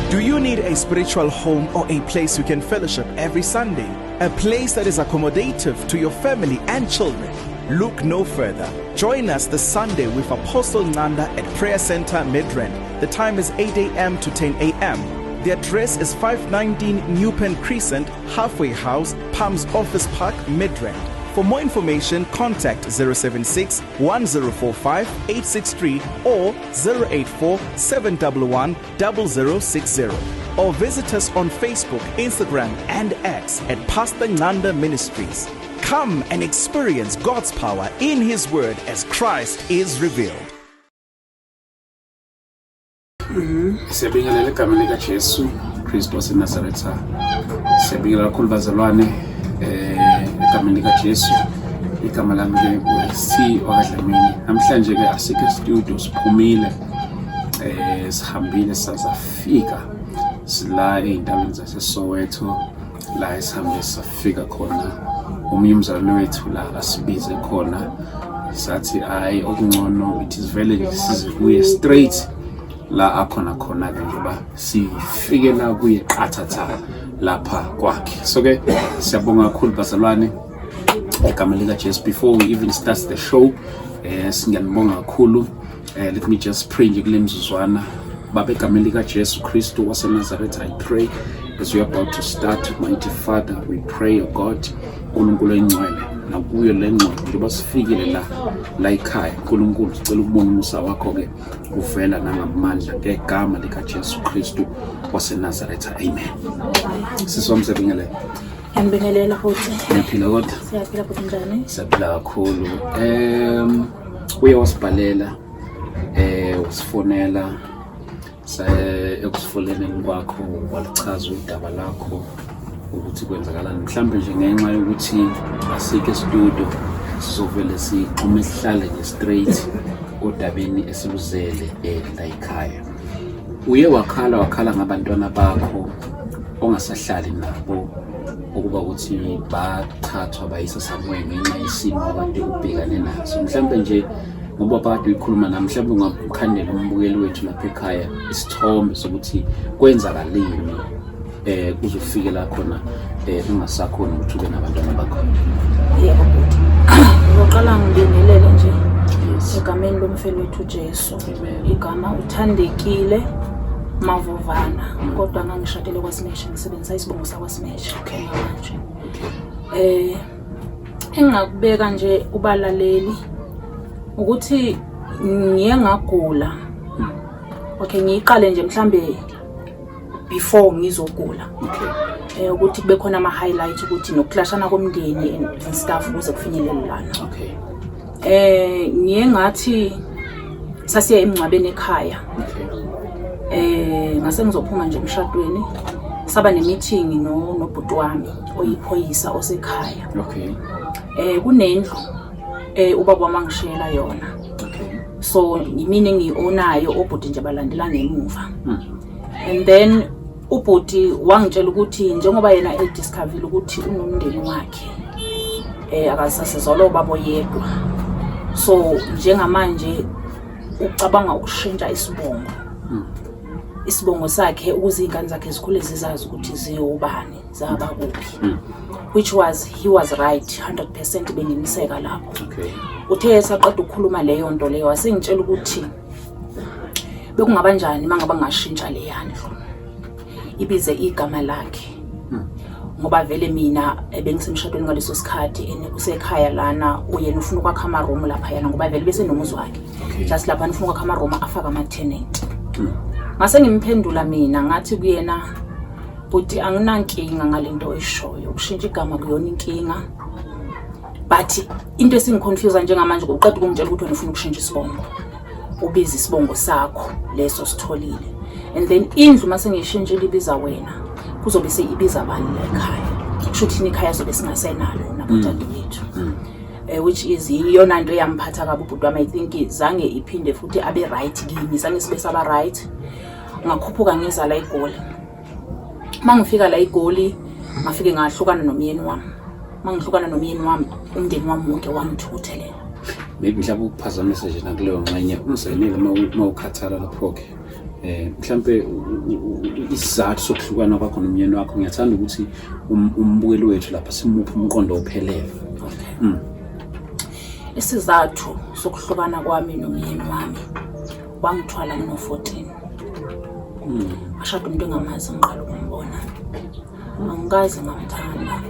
Do you need a spiritual home or a place you can fellowship every Sunday? A place that is accommodative to your family and children? Look no further. Join us this Sunday with Apostle Nanda at Prayer Center Midrand. The time is 8 a.m. to 10 a.m. The address is 519 New Pen Crescent, Halfway House, Palms Office Park, Midrand. For more information, contact 076 1045 863 or 084 711 0060. Or visit us on Facebook, Instagram, and X at Pastor Nanda Ministries. Come and experience God's power in His Word as Christ is revealed. Siyabingelela igama lika Jesu Kristu waseNazaretha. Siyabingelela kakhulu bazalwane igama lika Jesu. Igama lami ke uSi wakadlamini. Namhlanje ke asikho studio siphumile. Sihambile sazafika sila eindaweni zaseSoweto la esihambe safika khona. Umyimzalo wethu la asibize khona. Sathi ayi okungcono it is very size straight la akhona khona ke ngoba sifike la kuye qathatha lapha kwakhe. So ke siyabonga kakhulu bazalwane igama lika Jesu. Before we even start the show singanibonga kakhulu. Let me just pray nje kule mzuzwana. Baba igama lika Jesu Kristu waseNazaretha, I pray as we are about to start, mighty Father, we pray, oh God, uNkulunkulu engcwele na kuyo le ngqondo njengoba sifikile la ekhaya. uNkulunkulu sicela ukubona umusa wakho ke uvela nangamandla ngegama lika Jesu Kristu waseNazaretha, amen. Sisomsebingelela ngibingelela futhi siyaphila kodwa siyaphila futhi njani? Siyaphila kakhulu. Uye wasibhalela usifonela ekusifoneleni kwakho walichaza udaba lakho ukuthi kwenzakalani. Mhlambe nje ngenxa yokuthi asike studio sizovele siqhuma isihlale nje straight odabeni esiluzele la ekhaya. Uye wakhala ngabantwana bakho ongasahlali nabo ukuba ukuthi bathathwa bayisa somewhere ngenxa yesimo kade ubhekane naso. Mhlambe nje ngoba kade ukhuluma nami, mhlawumbe ungakhandela umbukeli wethu lapha ekhaya isithombe sokuthi kwenzakaleni kuzofike la khona ungasakhona ukuthi ube nabantwana bakho. Yebo futhi ngizoqala ngibingelele nje egameni lomfelo wethu Jesu. Igama uthandekile Mavovana kodwa ngangishadele kwaSimesha, ngisebenzisa isibongo sakwaSimesha. Okay. Manje engakubeka nje ubalaleli ukuthi ngiye ngagula. Okay, ngiqale nje mhlambe before ngizogula. Okay. Ukuthi kube khona ama highlights ukuthi nokuhlashana komndeni and stuff ukuze kufinyelele lana. Okay. Ngiye ngathi sasiya emngcwabeni ekhaya. Okay. Ngase ngizophuma nje emshadweni saba ne-meeting nobhuti wami oyiphoyisa osekhaya. Okay. Kunendlu ubaba wamangishela yona. Okay. So yimini engionayo obhuti nje balandela ngemuva. And then ubhuti wangitshela ukuthi njengoba yena ediscover ukuthi unomndeni wakhe akasasizolo babo yedwa, so njengamanje ucabanga ukushintsha isibongo. Isibongo sakhe ukuze ingane zakhe zikhule zizazi ukuthi ziyobani zaba kuphi. Which was he was right 100% bengimiseka lapho. Okay. Uthe esaqeda ukukhuluma leyo nto leyo wasengitshela ukuthi bekungaba njani mangaba ngashintsha le yandlu ibize igama lakhe. Ngoba vele mina bengisemshadweni ngaleso sikhathi kusekhaya lana uyena ufuna ukwakha ama room lapha yana ngoba vele bese nomuzi wakhe. Just lapha ufuna ukwakha ama room afaka ama tenant. Ngase ngimphendula mina ngathi kuyena buti anginankinga ngalento eshoyo ukushintsha igama kuyona inkinga, but into esingiconfuse njengamanje uqeda ukungitshela ukuthi wena ufuna ukushintsha isibongo ubiza isibongo sakho leso sitholile, and then indlu mase ngiyishintshile ibiza wena kuzobe seyibiza abani la ekhaya. Kusho ukuthi ikhaya sobe singasenalo nabantwana bethu. Which is iyona nto yamphatha kabi ubhuti wami. I think zange iphinde futhi abe right kimi, zange sibe saba right. Ngakhuphuka ngeza la eGoli. Mangifika la eGoli ngafike ngahlukana nomyeni wami. Mangihlukana nomyeni wami umndeni wami wonke wangithuthelela. Maybe mhlawumbe ukuphazamisa nje nakuleyo ngxenye ungisenele mawukhathala lapho ke Mhlambe isizathu sokuhlukana kwakho nomyeni wakho ngiyathanda ukuthi umbukeli wethu lapha simuphe umqondo ophelele. Isizathu sokuhlukana kwami nomyeni wami wangithwala ngino-14. Ashada umuntu engamazi ngiqala ukumbona. Angikaze ngamthanda.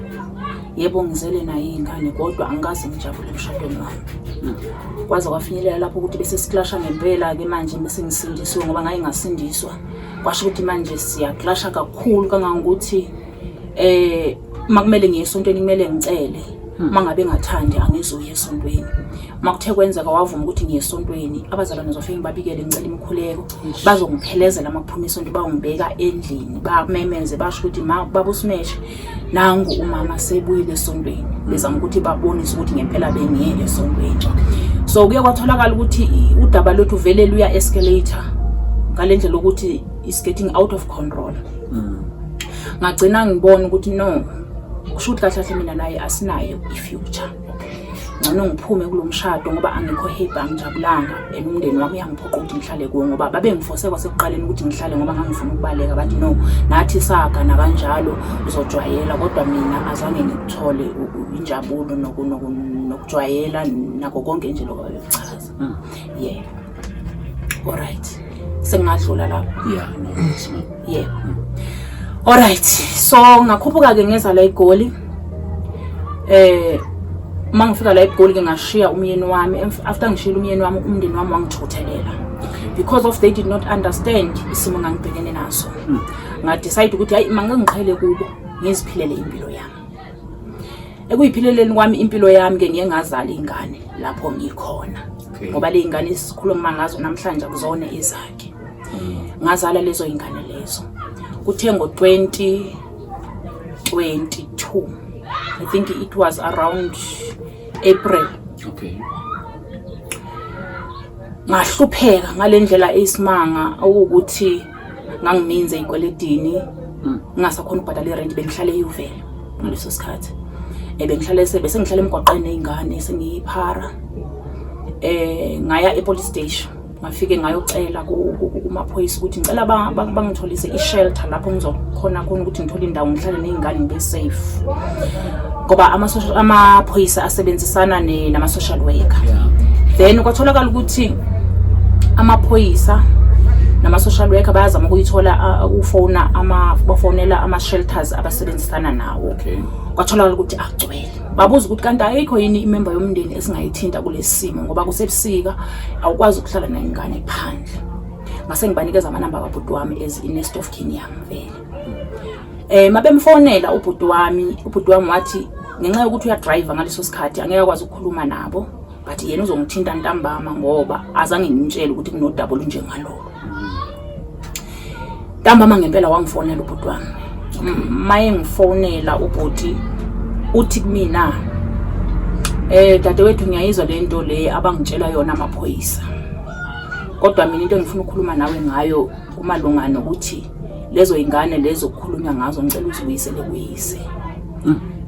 Yebo ngizele naye ingane kodwa angikaze ngijabule emshadweni wami. Kwaze kwafinyelela lapho ukuthi bese siklasha ngempela ke manje bese ngisindiswe ngoba ngaye ngasindiswa. Kwasho ukuthi manje siyaklasha kakhulu kangangokuthi makumele ngiye esontweni kumele ngicele. Mangabe ngathandi angizuye esontweni. Makuthe kwenzeka wavuma ukuthi ngiye esontweni abazalwane zofike ngibabikele ngicela imikhuleko bazongiphelezela makuphuma isonto bangibeka endlini bamemeze basho ukuthi baba uSmash nangu umama sebuyile esontweni bezama ukuthi babonise ukuthi ngempela bengiye esontweni. So kuye kwatholakala ukuthi udaba lothu vele luya escalator ngalendlela ukuthi is getting out of control. Ngagcina ngibona ukuthi no kusho ukuthi kahle mina naye asinayo ifuture. Ngcono ngiphume kulomshado ngoba angikho happy angijabulanga umndeni wami uyangiphoqa ukuthi ngihlale kuwo ngoba babengifose kwasekuqaleni ukuthi ngihlale ngoba ngangifuna ukubaleka bathi no nathi saga na kanjalo uzojwayela kodwa mina azange ngikuthole injabulo nokujwayela nako konke nje lokho babechaza. Yeah. Alright. Sengadlula lapho. Yeah. Alright. So ngakhuphuka ke ngeza la eGoli. Mangifika la eGoli ke ngashiya umyeni wami. After ngishila umyeni wami umndeni wami wangithuthelela because of they did not understand isimo ngangibhekene naso. Ngadecide ukuthi hayi mangingiqhele kubo ngiziphilele impilo yami. Ekuyiphileleni kwami impilo yami ke ngiye ngazala ingane lapho ngikhona. Ngoba le ingane sikhuluma ngazo namhlanje akuzona izakhe. Ngazala lezo ingane lezo. Kuthe ngo-2022 I think it was around April. Okay. Ngahlupheka ngalendlela eyisimanga ukuthi ngangiminze ikweledini ngingasakhona ukubhadala irent bengihlale eUvele ngaleso sikhathi. Bengihlale bese ngihlale emgwaqeni nezingane sengiyiphara. Ngaya epolice station ngafike ngayocela kumaphoyisa ukuthi ngicela bangitholise ishelter lapho ngizokhona ukuthi ngithole indawo ngihlale nezingane ngibe safe. Ngoba amaphoyisa asebenzisana nama-social worker. Then kwatholakala ukuthi amaphoyisa nama-social worker bayazama ukuyithola bafonela ama-shelters abasebenzisana nawo. Kwatholakala ukuthi agcwele. Babuza ukuthi kanti ayikho yini imember yomndeni esingayithinta kulesimo ngoba kusebusika awukwazi ukuhlala nengane phandle. Ngase ngibanikeza amanamba kabhuti wami as next of kin yami vele. Mabemfonela ubhuti wami wathi ngenxa yokuthi uyadrive ngaleso sikhathi angeke akwazi ukukhuluma nabo but yena uzongithinta ntambama ngoba azange ngimtshele ukuthi kunodaba olunjengalolo. Ntambama ngempela wangifonela ubhuti wami. Maye ngifonela ubhuti uthi kumina dadewethu ngiyayizwa lento le abangitshela yona amaphoyisa. Kodwa mina into engifuna ukukhuluma nawe ngayo kumalungana nokuthi lezo ingane lezo kukhulunywa ngazo ngicela ukuthi uyisele kuyise.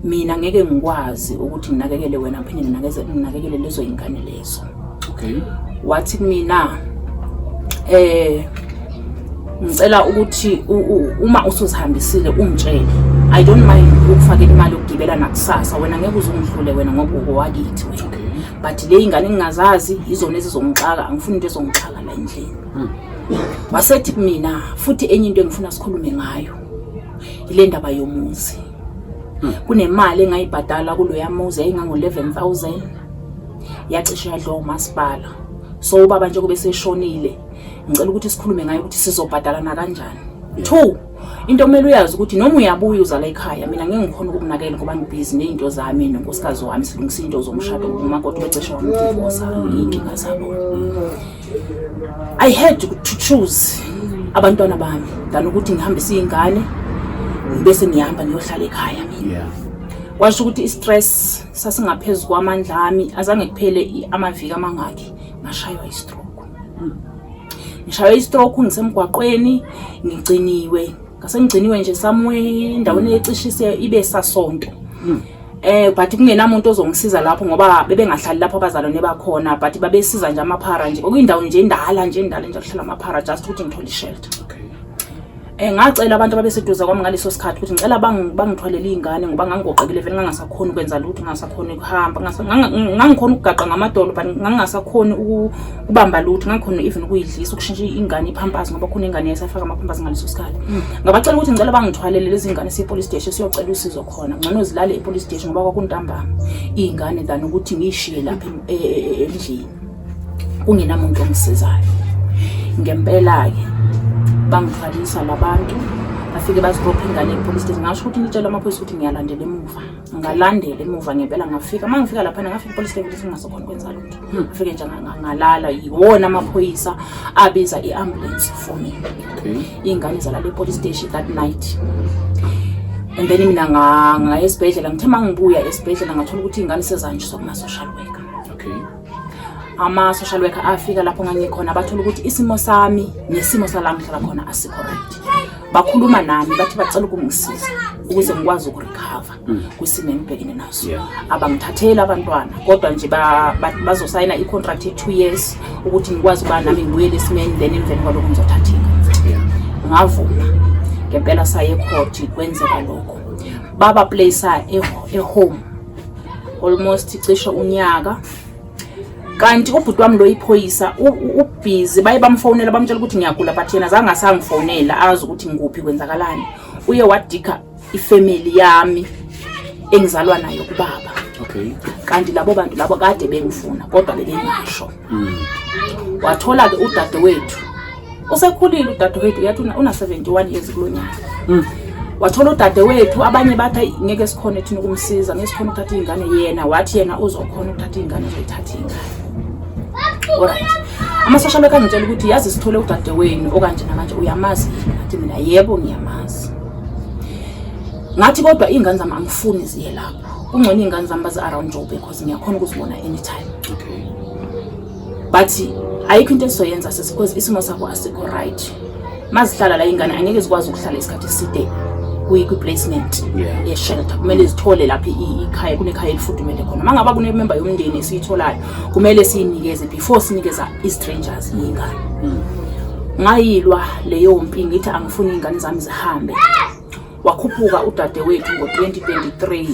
Mina ngeke ngikwazi ukuthi nginakekele wena phinde nginakekele lezo ingane lezo. Okay. Wathi kumina ngicela ukuthi uma usuzihambisile ungitshele. I don't mind ukufakela imali yokugibela nakusasa wena ngeke uzungihlule wena ngoba uwakithi wena. But le ingane engingazazi izona ezizongixaka angifuni into ezongixaka la endlini. Wasethi kumina futhi enye into engifuna sikhulume ngayo ile ndaba yomuzi. Kunemali engayibhadala kuloya muzi ayingango 11,000 yacishe yadliwa umasipala. So ubaba nje kube seshonile ngicela ukuthi sikhulume ngayo ukuthi sizobhadalana kanjani. 2 into kumele uyazi ukuthi noma uyabuya uzala ekhaya mina ngeke ngikhona ukunakekela ngoba ngibhizi nezinto zami nonkosikazi wami silungisa into zomshado umakoti becishe wamdivorce inkinga zabo. I had to choose abantwana bami than ukuthi ngihambise izingane bese ngihamba ngiyohlala ekhaya mina. Washo ukuthi istress sasingaphezulu kwamandla ami azange kuphele amaviki amangaki ngashaywa istroke. Ngishaywa istroke ngisemgwaqweni ngigciniwe. Ngase ngigciniwe nje somewhere endaweni ecishise ibe sasonto. But kungenamuntu ozongisiza lapho ngoba bebengahlali lapho abazalwane bakhona, but babesiza nje amaphara nje okuyindawo nje indala nje kuhlala amaphara just ukuthi ngithole ishelter. Ngacela abantu ababeseduza kwami ngaleso sikhathi ukuthi ngicela bangithwalele izingane ngoba ngangigoqekile vele ngangasakhona ukwenza lutho, ngangasakhona ukuhamba, ngangikhona ukugaqa ngamadolo but ngangasakhona ukubamba lutho, ngangikhona even ukuyidlisa, ukushintsha ingane ipampers ngoba khona ingane yesafaka amapampers ngaleso sikhathi. Ngabacela ukuthi ngicela bangithwalele lezi ingane police station siyocela usizo khona. Ngcono zilale police station ngoba kwakuntambama izingane than ukuthi ngishiye lapha endlini kungenamuntu ongisizayo. Ngempela ke bangithwalisa labantu bafike bazibopha ingane police station. Ngasho ukuthi ngitshela amaphoyisa ukuthi ngiyalandela emuva, ngalandela emuva ngempela ngafika. Mangifika lapha ngafika police station singasokhona kwenza lutho. Ngafike nje ngalala, yiwona amaphoyisa abiza iambulance for me. Ingane zalala police station that night. And then mina nga esibhedlela ngithe mangibuya esibhedlela ngathola ukuthi ingane sezanjiswa kuma social worker. Ama social worker afika lapho ngangikhona bathola ukuthi isimo sami nesimo sala ngihlala khona asikho right. Bakhuluma nami bathi bacela ukungisiza ukuze ngikwazi ukurecover kwisimo engibhekene naso. Abangithathela abantwana kodwa nje bazosayina icontract ye2 years ukuthi ngikwazi ukuba nami ngibuyele esimeni, then emveni kwalokho ngizothatha ingane. Ngavuma ngempela saye court kwenzeka lokho. Baba place home almost cishe unyaka. Kanti ubhuti wami lo iphoyisa ubhizi baye bamfonela bamtshela ukuthi ngiyagula but yena zange asangifonela azi ukuthi ngikuphi kwenzakalani. Uye wadika ifamily yami engizalwa nayo kubaba. Kanti labo bantu labo kade bengifuna kodwa bebengasho. Wathola ke udadewethu usekhulile, udadewethu yathi una 71 years kulonyaka. Wathola udadewethu abanye bathi ngeke sikhone thina ukumsiza, ngesikhona ukuthatha ingane, yena wathi yena uzokhona ukuthatha ingane, uzoyithatha ingane. Alright. Ama-social worker ngitshela ukuthi yazi sithole udadewenu okanje namanje uyamazi. Ngathi mina yebo ngiyamazi. Ngathi kodwa ingane zami angifuni ziye lapho. Kungcono ingane zami bazi around Joburg because ngiyakhona ukuzibona anytime. But ayikho into esizoyenza because isimo sakho asikho right. Mazihlala la ingane angeke zikwazi ukuhlala isikhathi eside kwi-placement ye-shelter. Kumele zithole lapha ikhaya, kunekhaya elifudumele khona. Mangaba kunemember yomndeni esiyitholayo kumele siyinikeze before sinikeza i-strangers ingane. Ngayilwa leyo mpi ngithi angifuni ingane zami zihambe. Wakhuphuka udadewethu ngo-2023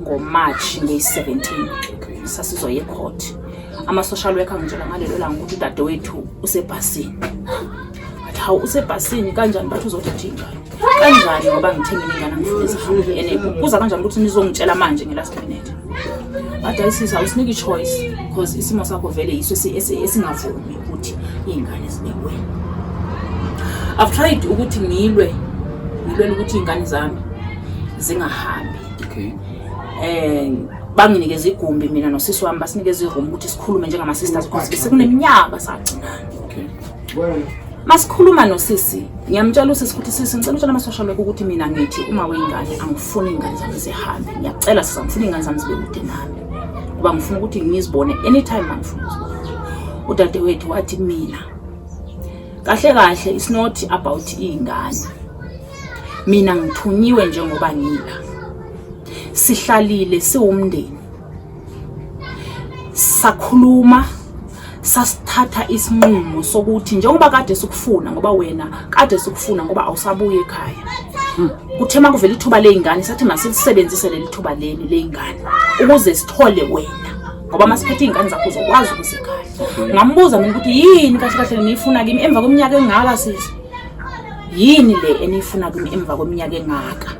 ngoMarch nge-17 sasizoye court. Ama-social worker ngitshela ngalelo langa ukuthi udadewethu usebhasini. Hawu usebhasini kanjani bathi uzothatha ingane? Kanjani ngoba ngithengile ingane ngifuna zihambe ene kuza kanjani ukuthi nizongitshela manje ngelast minute? But ayisisa usinike choice because isimo sakho vele yiso esingavumi ukuthi ingane zibekwe. I've tried ukuthi ngilwe ukuthi ingane zami zingahambi. Banginikeza igumbi mina nosisi wami basinikeza iroom ukuthi sikhulume njengama sisters because besekuneminyaka sagcinana. Masikhuluma nosisi ngiyamtshela usisi ukuthi sisi ngicela utshela ama-social worker ukuthi mina ngithi uma wengane angifuni ingane zami zihambe. Ngiyacela sisi angifuni ingane zami zibe kude nami ngoba ngifuna ukuthi ngizibone anytime mangifuna ukuzibona. Udadewethu wathi mina kahle it's not about ingane. Mina ngithunyiwe njengoba ngila. Sihlalile siwumndeni. Sakhuluma sasithatha isinqumo sokuthi njengoba kade sikufuna ngoba wena kade sikufuna ngoba awusabuye ekhaya. Kuthe makuvela ithuba leingane sathi masisebenzise leli thuba leli leingane ukuze sithole wena ngoba masiphethe ingane zakho uzokwazi ukusekhaya. Ngambuza mina ukuthi yini kahle niyifuna kimi emva kweminyaka engaka sisi? Yini le enifuna kimi emva kweminyaka engaka?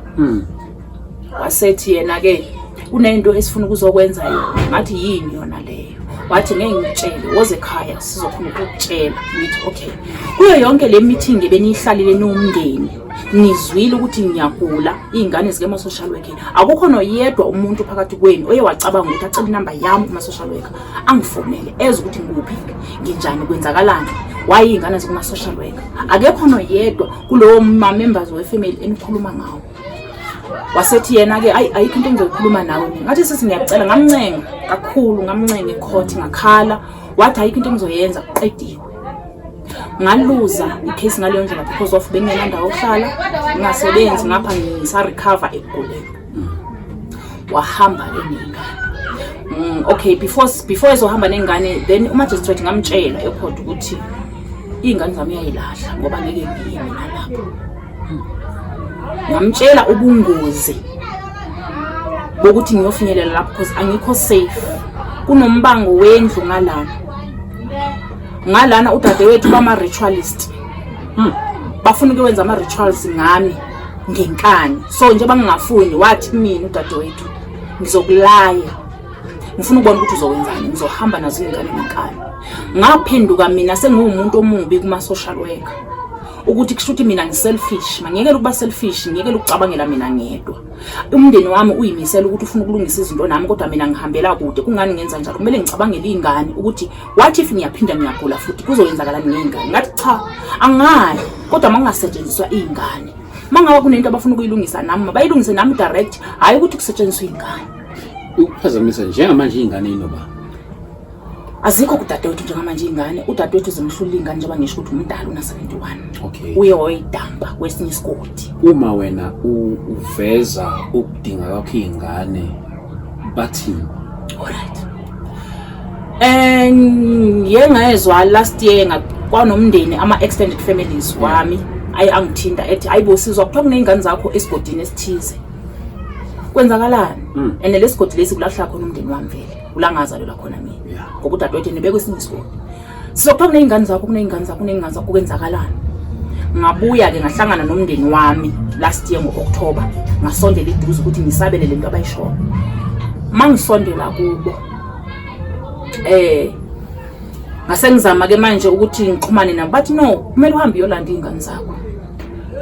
Wasethi yena ke kunento esifuna ukuzokwenza yona. Ngathi yini yona leyo? Wathi ngeke ngitshele woze ekhaya sizokhona ukutshela. Ngithi okay. Kuyo yonke le meeting benihlalile nomndeni nizwile ukuthi ngiyagula izingane zike ma social worker. Akukho noyedwa umuntu phakathi kwenu oye wacabanga ukuthi acela inamba yami kuma social worker angifonele eze ukuthi ngikuphi nginjani kwenzakalani waye izingane zikuma social worker. Akekho noyedwa kulowo members we family enikhuluma ngawo. Wasethi yena ke ayikho into engizokhuluma nawe mina. Ngathi sisi ngiyacela ngamncenga kakhulu ngamncenga ecourt ngakhala. Wathi ayikho into engizoyenza uqediwe. Ngaluza icase ngaleyo ndlela because of bengenanda ohlala ngingasebenzi ngapha ngisa recover egoleni. wahamba enengane. Okay, before ezohamba nengane, then umagistrate ngamtshela ecourt ukuthi ingane zami uyayilahla ngoba ngeke ngiye mina lapho. Ngamtshela ubungozi bokuthi ngiyofinyelela lapho because angikho safe. Kunombango wendlu ngalana udadewethu bama-ritualist. Bafuna ukwenza ama-rituals ngami ngenkani. So nje bangingafuni wathi mina udadewethu ngizokulaya. Ngifuna ukubona ukuthi uzowenzani, ngizohamba nazo ingane ngenkani. Ngaphenduka mina sengiwumuntu omubi kuma-social worker. Ukuthi kushuthi mina ngiselfish, mangiyekela ukuba selfish, ngiyekela ukucabangela mina ngedwa. Umndeni wami uyimisela ukuthi ufuna ukulungisa izinto nami kodwa mina ngihambela kude. Kungani ngenza njalo? Kumele ngicabangele ingane ukuthi what if ngiyaphinda ngiyagula futhi kuzoyenzakalani ngengane? Ngathi cha, angayi. Kodwa mangasetshenziswa ingane. Mangabe kunento abafuna ukuyilungisa nami, bayilungise nami direct, hayi ukuthi kusetshenziswe ingane. Ukuphazamisa njengamanje ingane inoba. Azikho kudadewethu njengamanje ingane. Udadewethu zimhlula ingane njengoba ngisho ukuthi umdala una 71. Okay. Uye wayidamba kwesinye isigodi. Uma wena uveza ukudinga kwakho ingane bathi alright. Yengayezwa last year kwanomndeni ama extended families wami angithinta ethi ayibosizwa kuthiwa kunezingane zakho esigodini esithize. Kwenzakalani? And lesigodi lesi kulahla khona umndeni wami vele. Ulangazalelwa khona mina. Ngokuthi dadewethu nibeke esinye isigodi. Sizokuthiwa kunezingane zakho kwenzakalani? Ngabuya ke ngahlangana nomndeni wami last year ngo-October. Ngasondela iduze ukuthi ngisabele lento abayishoyo. Mangisondela kubo ngasengizama ke manje ukuthi ngixhumane nabo bathi no, kumele uhambe uyolanda ingane zakho.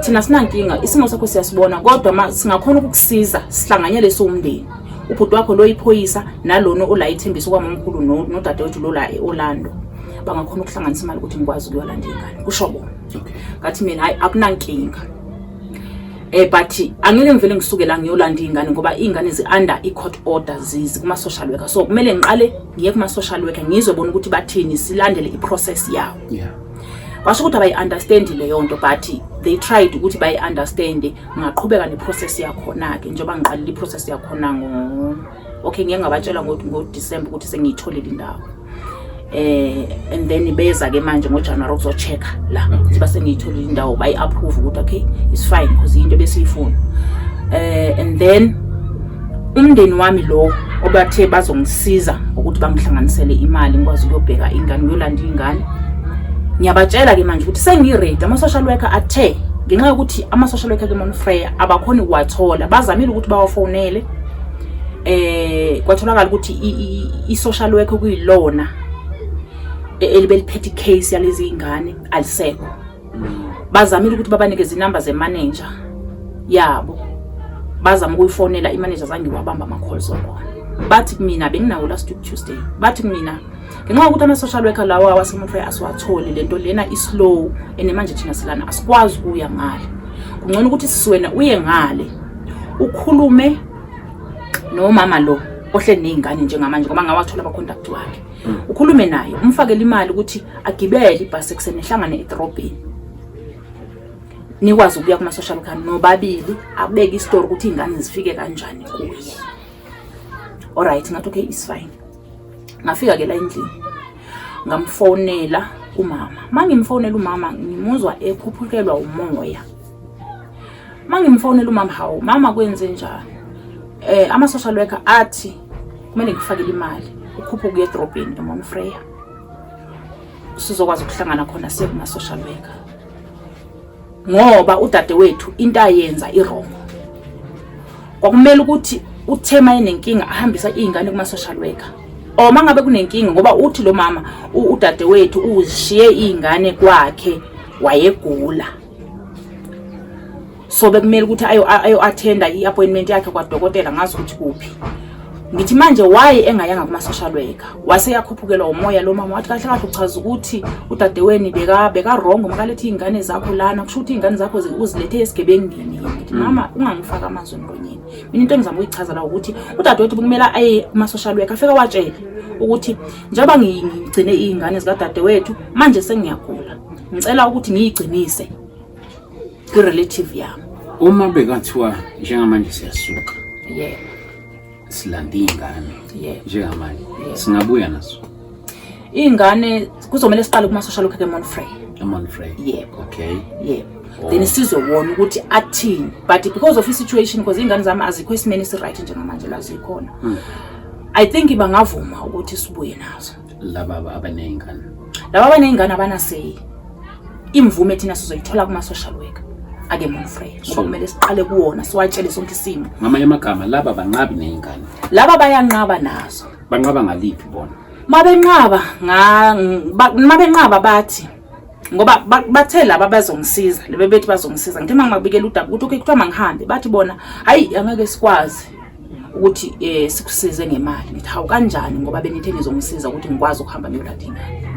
Thina sinankinga, isimo sakho siyasibona kodwa singakhona ukukusiza sihlanganyele somndeni. Ubhuti wakho lo iphoyisa nalona ola ithembiso kwamamkhulu nodadewethu lo la eOrlando bangakhona ukuhlanganisa imali ukuthi ngikwazi ukuyolanda ingane. Kusho bona. Okay. Ngathi mina hayi akunankinga. But angeke ngivele ngisuke la ngiyolanda ingane ngoba ingane zi-under i-court order zizi kuma-social worker. So kumele ngiqale ngiye kuma-social worker ngizobona ukuthi bathini silandele i-process yawo. Yeah. Basho ukuthi abayi-understand leyo nto but they tried ukuthi bayi-understand. Ngaqhubeka ne-process yakhona-ke njengoba ngiqalile i-process yakhona okay ngeke ngabatshela ngo-December ukuthi sengiyitholile indawo. And then beza ke manje ngoJanuary ukuzochecka la ukuthi base ngiyitholile indawo bayi-approve ukuthi okay it's fine because into besiyifuna. And then umndeni wami lo obathe bazongisiza ukuthi bangihlanganisele imali ngikwazi ukuyobheka ingane ngiyolanda ingane. Ngiyabatshela ke manje ukuthi sengiready ama-social worker athe ngenxa yokuthi ama-social worker ke Monfreya abakhona ukuwathola bazamile ukuthi bawafonele. Kwatholakala ukuthi i-social worker kuyilona elibeliphethe case yalezi ingane alisekho. Bazamile ukuthi babanikeze inamba ze-manager yabo. Bazama ukuyifonela i-manager zange wabamba ama-calls okhona. Bathi mina benginawo last week Tuesday. Bathi mina ngenxa ukuthi ama-social worker lawa waseMonfreya asiwatholi lento lena islow and manje thina silana asikwazi ukuya ngale. Kungcono ukuthi sisiwena uye ngale ukhulume nomama lo ohle nezingane njengamanje ngoba ngawathola abacontact wakhe. Ukhulume naye umfakele imali ukuthi agibele ibhasi ekseni ehlangane edrobheni. Nikwazi ukuya kuma-social worker nobabili abeke istory ukuthi izingane zifike kanjani kuye. Alright, ngathi okay it's fine. Ngafika ke la endlini ngamfonela umama. Mangimfonela umama ngimuzwa ekhuphukelwa umoya. Mangimfonela umama hawo mama kwenze njani? Ama-social worker athi kumele ngifakele imali ukhuphe ukuya edrobheni eMonfreya sizokwazi ukuhlangana khona siye kuma-social worker ngoba udadewethu into ayenza irongo. Kwakumele ukuthi uthema enenkinga ahambisa izingane kuma-social worker. Mangabe kunenkinga ngoba uthi lo mama udadewethu uzishiye izingane kwakhe wayegula. So bekumele ukuthi ayo attenda i-appointment yakhe kwadokotela ngazi ukuthi kuphi. Ngithi manje why engayanga kuma-social worker? Wase yakhuphukelwa umoya lo mama wathi kahle kahle uchaza ukuthi udadewenu beka wrong makalethe izingane zakho lana kusho ukuthi izingane zakho uzilethe esigebengini. Ngithi mama ungangifaka amazwi emlonyeni. Mina into engizama ukuyichaza la ukuthi udadewethu kumele aye kuma-social worker afika watshela ukuthi njengoba ngigcine izingane zikadadewethu manje sengiyagula. Ngicela ukuthi ngiyigcinise kwi-relative yami. Uma bekathiwa njengamanje siyasuka. Yeah. silanda ingane njengamanje singabuya naso ingane kuzomela siqale kuma social worker eMonfrey yebo okay then sizobona ukuthi athini but because of the situation because ingane zami azikho esimeni right njengamanje la zikhona I think bangavuma ukuthi sibuye nazo laba abanezingane abana say imvume thina sizoyithola kuma social worker ake Monfrey ngoba kumele siqale kuwona siwatshele sonke isimo ngamanye amagama laba banqabi nezingane laba bayanqaba nazo banqaba ngaliphi bona mabenqaba bathi ngoba bathe laba bazongisiza lebe bethi bazongisiza ngithi mangibabikela udaba ukuthi okay kuthiwa mangihambe bathi bona hayi angeke sikwazi ukuthi sikusize ngemali ngithi hawu kanjani ngoba benithe ngizongisiza ukuthi ngikwazi ukuhamba ngiyolatha ingane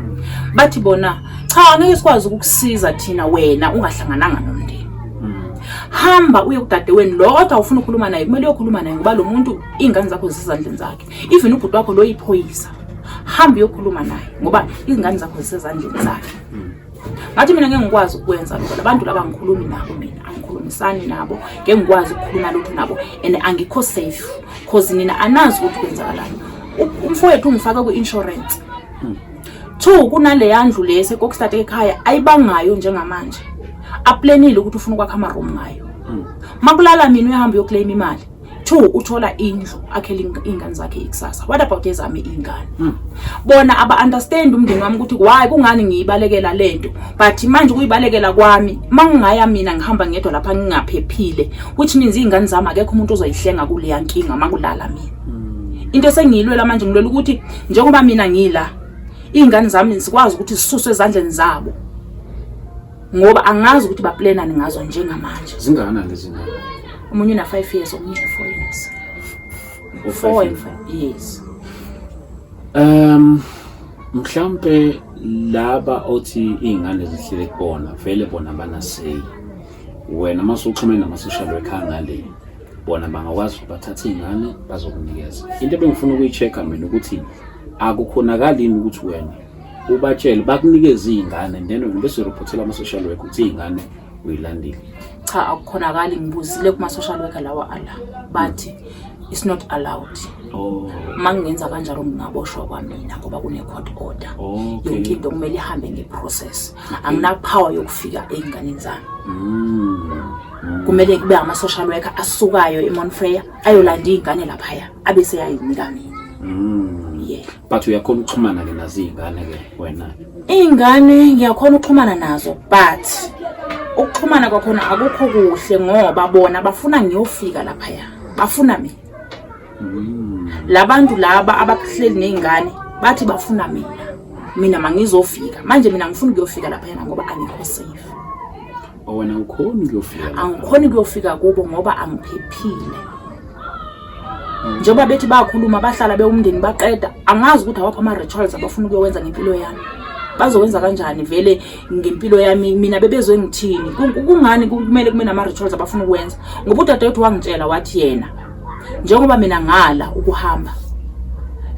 bathi bona cha angeke sikwazi ukukusiza thina wena ungahlangananga nomndeni hamba uye kudadewenu lo kodwa awufuna ukukhuluma naye kumele uyokhuluma naye ngoba lo muntu ingane zakho zisezandleni zakhe even ubhuti wakho lo yiphoyisa hamba uyokhuluma naye ngoba izingane zakho zisezandleni zakhe ngathi mina ngeke ngikwazi ukwenza lokho labantu laba ngikhulumi nabo mina angikhulumisani nabo ngeke ngikwazi ukukhuluma lutho nabo and angikho safe because nina anazi ukuthi kwenzakalani umfowethu ungifaka ku-insurance 2 kunale yandlu lese kokustart ekhaya ayibangayo njengamanje aplanile ukuthi ufuna ukwakha ama-room ngayo makulala mina uyahamba uyoclaim imali 2 uthola indlu akhele ingane zakhe ikusasa what about ezami ingane bona aba-understand umndeni wami ukuthi why kungani ngiyibalekela lento but manje ukuyibalekela kwami mangingaya mina ngihamba ngedwa lapha ngingaphephile which means ingane zami akekho umuntu ozoyihlenga kuleya nkinga makulala mina into esengiyilwela manje ngilwela ukuthi njengoba mina ngila ingane zami sikwazi ukuthi sisuswe ezandleni zabo ngoba angazi ukuthi baplanani ngazo njengamanje zingana lezi ngane umunye una 5 years omunye 4 years 4 and 5 years mhlambe laba othi izingane zihlele kubona vele bona banasay wena masuxhumene nama social worker ngale bona bangakwazi ukubathatha izingane bazokunikeza into ebengifuna ukuyichecka mina ukuthi akukhonakali ukuthi wena ubatshele bakunikeza izingane then bese reportela ama social worker ukuthi izingane uyilandile cha akukhonakali ngibuzile kuma social worker lawa ala bathi it's not allowed mangenza kanjalo ngingaboshwa kwamina ngoba kune court order yonke into kumele ihambe ngeprocess angina power yokufika einganeni zami kumele kube ama social worker asukayo eMonfrey ayolanda izingane lapha abese yayinika mina but uyakhona ukuxhumana nazo izingane ke wena ingane ngiyakhona ukuxhumana nazo but ukuxhumana kwakhona akukho kuhle ngoba bona bafuna ngiyofika lapha bafuna mina labantu laba abahleli nezingane bathi bafuna mina mangizofika manje mina ngifuna ukuyofika lapha ngoba angikho safe wena ukhona ukuyofika angikhona ukuyofika kubo ngoba angiphephile njengoba bethi bakhuluma bahlala beumndeni baqeda angazi ukuthi awapha ama rituals abafuna ukuyenza ngempilo yami bazokwenza kanjani vele ngempilo yami mina bebezwe ngithini kungani kumele kube nama rituals abafuna ukwenza ngoba udadewethu wangitshela wathi yena njengoba mina ngala ukuhamba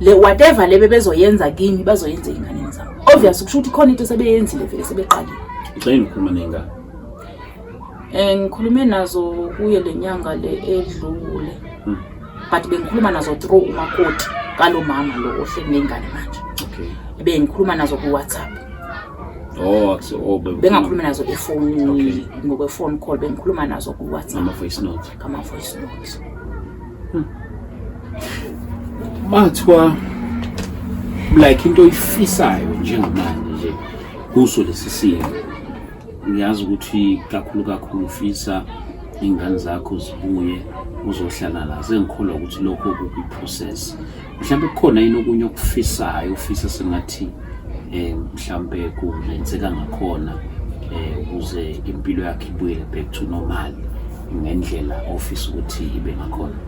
le whatever le bebezoyenza kimi bazoyenza ingane zami obvious kusho ukuthi khona into sebeyenzile vele sebeqalile ngicela ukukhuluma nengane ngikhulume nazo kuye lenyanga le edlule but bengikhuluma nazo through umakoti kalo mama lo ohleli nengane manje bengikhuluma nazo ku WhatsApp bengakhuluma nazo efoni ngokwe phone call bengikhuluma nazo ku WhatsApp ama voice note mathwa like into ifisayo njengamanje nje kuso lesisimo ngiyazi ukuthi kakhulu ufisa ingane zakho zibuye uzohlala lazo engikholwa ukuthi lokho kuyiprocess mhlawumbe kukhona yini okunye okufisayo ufisa sengathi mhlawumbe kungenzeka ngakhona ukuze impilo yakhe ibuyele back to normal ngendlela ofisa ukuthi ibe ngakhona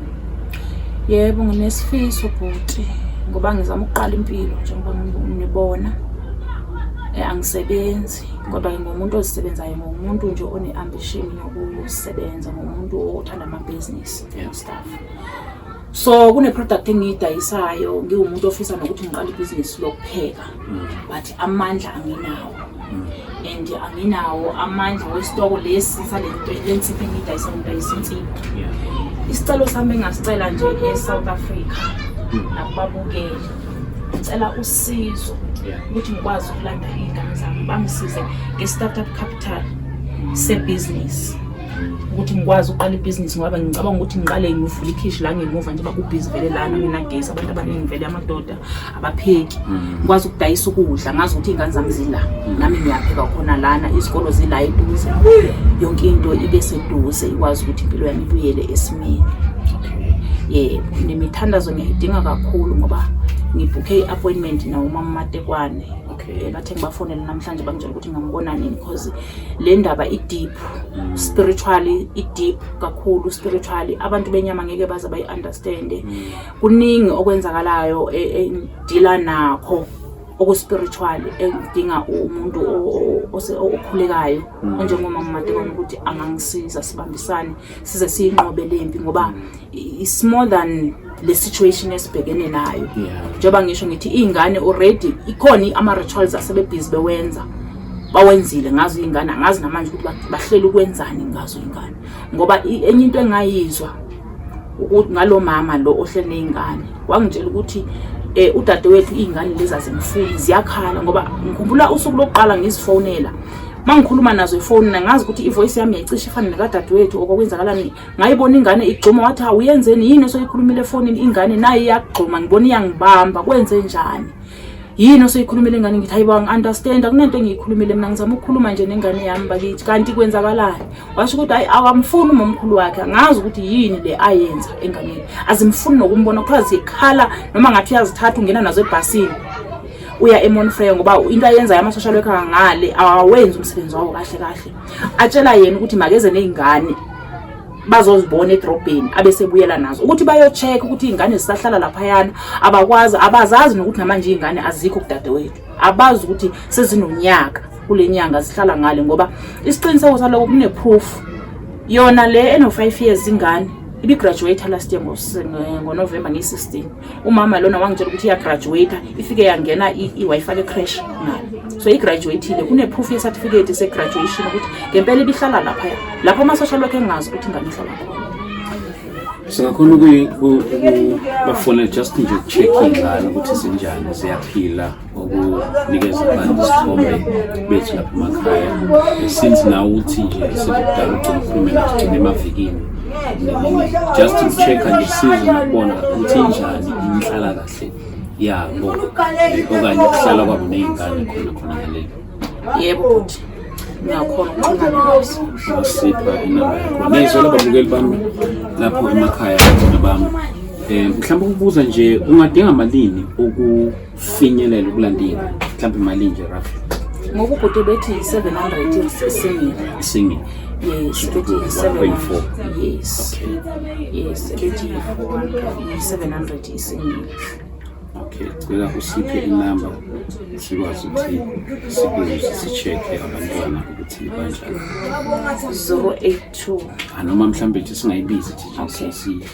yebo nginesifiso futhi ngoba ngizama ukuqala impilo njengoba ngibona angisebenzi kodwa ngumuntu ozisebenzayo ngumuntu nje one ambition yokusebenza ngumuntu othanda ama business and stuff so kune product engiyidayisayo ngiwumuntu ofisa nokuthi ngiqale ibusiness lokupheka but amandla anginawo and anginawo amandla wesitoko lesi salento lensiphi engiyidayisayo ngidayisa insipho Isicelo sami engasicela nje eSouth Africa nakubabukeli ngicela usizo ukuthi ngikwazi ukulanda iy'ngane zami bangisize nge-startup capital se-business ukuthi ngikwazi uqala ibhizinisi ngoba ngicabanga ukuthi ngiqale ngivule ikhishi la ngemuva nje bakubhizi vele lana mina gesi abantu abaningi vele amadoda abapheki ngikwazi ukudayisa ukudla ngazi ukuthi iy'ngane zami zila nami ngiyapheka khona lana izikolo zila eduze yonke into ibe seduze ikwazi ukuthi impilo yami ibuyele esimeni. Nemithandazo ngiyidinga kakhulu ngoba ngibhukhe i-appointment nawo umama Matekwane. Bathe ngibafonele namhlanje bangitshela ukuthi ngambona nini because le ndaba i-deep spiritually i-deep kakhulu spiritually abantu benyama ngeke baze bayi-understand. Kuningi okwenzakalayo endila nakho oku-spiritual engidinga umuntu okhulekayo onjengomama Matekwane ukuthi angangisiza sibambisane size siyinqobe lempi ngoba it's more than le situation esibhekene nayo. Njengoba ngisho ngithi iy'ngane already ikhona ama-rituals asebebhizi bawenzile ngazo iy'ngane angazi namanje ukuthi bahlele ukwenzani ngazo iy'ngane ngoba enye into engayizwa ukuthi ngalo mama lo ohlele ney'ngane wangitshela ukuthi udadewethu iy'ngane lezi azimfuni ziyakhala ngoba ngikhumbula usuku lokuqala ngizifonela mangikhuluma nazo ifoni ngazi ukuthi ivoice yami yayicisha ifana nekadadewethu okwenzakalani ngayibona ingane igxuma wathi awuyenzeni yini osoyikhulumile efonini ingane nayo iyagxuma ngibona iyangibamba kwenze njani yini osoyikhulumile ingane ngithi hayiba ngi-understand akunento engiyikhulumile mina ngizama ukukhuluma nje nengane yami bakithi kanti kwenzakalani washo ukuthi hayi awamfuni umkhulu wakhe angazi ukuthi yini le ayenza enganeni azimfuni nokumbona kuthiwa zikhala noma ngathi uyazithatha ungena nazo ebhasini uya eMonfrey ngoba into ayenza yama-social worker ngale awenza umsebenzi wawo kahle atshela yena ukuthi makeze ney'ngane bazozibona edrobheni abesebuyela nazo ukuthi bayo-check ukuthi iy'ngane zisahlala laphayana abazazi nokuthi namanje iy'ngane azikho kudadewethu abazi ukuthi sezinonyaka kule nyanga zihlala ngale ngoba isiqiniseko saloko kune-proof yona le eno-5 years ingane ibigraduate last year ngoNovember nge-16 umama lona wangitshela ukuthi iyagraduate ifike yangena i-Wi-Fi le-crash nayo so igraduateile kune-proof ye-certificate se-graduation ukuthi ngempela ibihlala lapho ama-social worker engazi ukuthi ingane ihlala khona. Singakhona bafuna just nje check ingane ukuthi zinjani ziyaphila ukunikeza abantu isithombe bethu lapha emakhaya since nawo uthi nje sekudala ukuthi ukhulume nathi emavikini just to check and decision ukubona ukuthi injani inhlala kahle yabo okanye ukuhlala kwabo ney'ngane khona ngale. Yebo futhi ngiyakhona ukuxhumana nazo sipha inamba yakho nizolo babukeli bami lapho emakhaya bami mhlawumbe ukubuza nje ungadinga malini ukufinyelela ukulandela mhlawumbe imali nje roughly ngoba ubhuti bethi 700 isingile yes bethi 7.4 yes okay yes bethi 700 isingile. Okay, cela usiphe inamba sikwazi ukuthi sibuze sicheke abantwana ukuthi kanjani 082 noma mhlambe nje singayibizi nje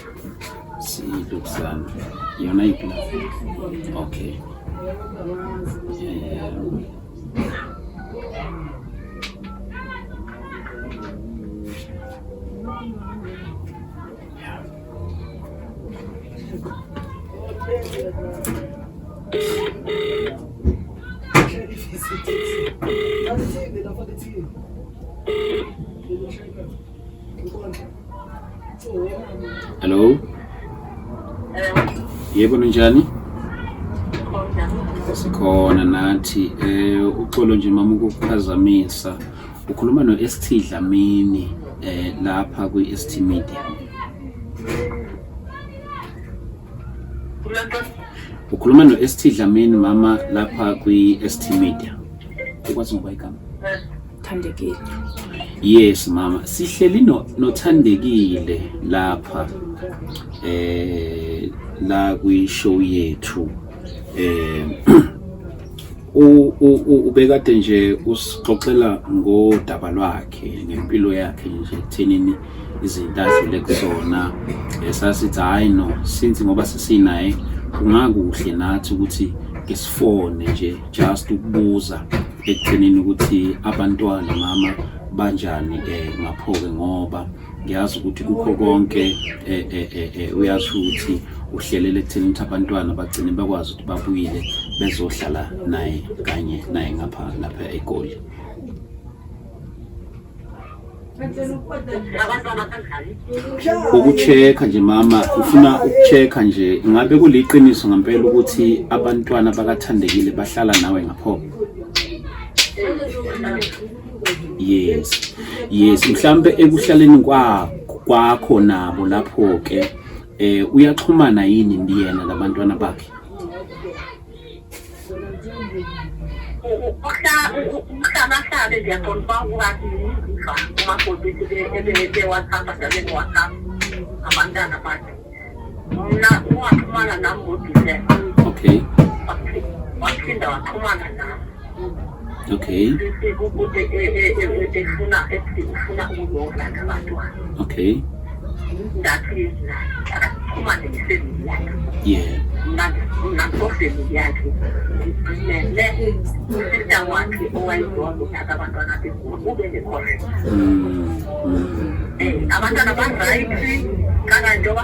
silokusana yona iphi okay Hello. Yebo njani? Sikhona nathi uxolo nje mama ukuphazamisa ukhuluma no-ST Dlamini lapha kwi-ST Media. Ukhuluma no-ST Dlamini mama lapha kwi-ST Media. Ukwazi ngoba igama? Thandekile. Yes mama, sihleli noThandekile lapha la kwi-show yethu ubekade nje usixoxela ngodaba lwakhe ngempilo yakhe nje thenini izinto adlule kuzona esasithi hayi no since ngoba sesinaye kungakuhle nathi ukuthi ngesifone nje just ukubuza ekuthenini ukuthi abantwana mama banjani ngapho-ke ngoba ngiyazi ukuthi kukho konke uyazi ukuthi uhlelele ekutheni ukuthi abantwana bagcine bakwazi ukuthi babuyile bezohlala naye kanye naye lapha eGoli. Ukuchecka nje mama, ufuna ukuchecka nje ngabe kuliqiniso ngempela ukuthi abantwana bakaThandekile bahlala nawe ngapho? Yes, mhlambe ekuhlaleni kwakho nabo lapho ke uyaxhumana yini ndiyena labantwana bakhe? Uhlala ngiyaqonda ukuthi umakhoti WhatsApp WhatsApp abantwana bakhe. Mina uwaxhumana nami ngoDisemba. Okay. Waphinda waxhumana nami. Okay. Ukuthi ufuna ukuzolanda abantwana. Okay. Ngathi axhumane nesifemini yakhe. Yeah. Nanofemini yakhe. Sister wakhe owayiziwa ngothatha abantwana bekhulu ube nekhona. Abantwana ba-right kanganjengoba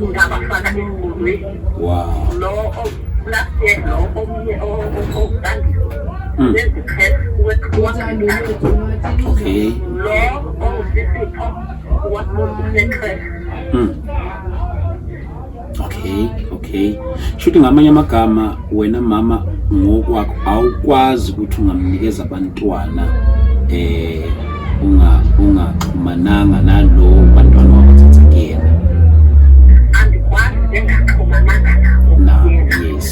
ngabafaka esikolweni. Wow. Lo last year lo omunye okudandisa nezikhethi wekhwakhe. Okay. Lo owusisipho wasekhaya. Okay. Shuthi ngamanye amagama wena mama ngokwakho awukwazi ukuthi ungamnikeza abantwana ungaxhumananga nalo bantwana wabathatha kuyena. Andikwazi engaxhumananga nabo. Yes.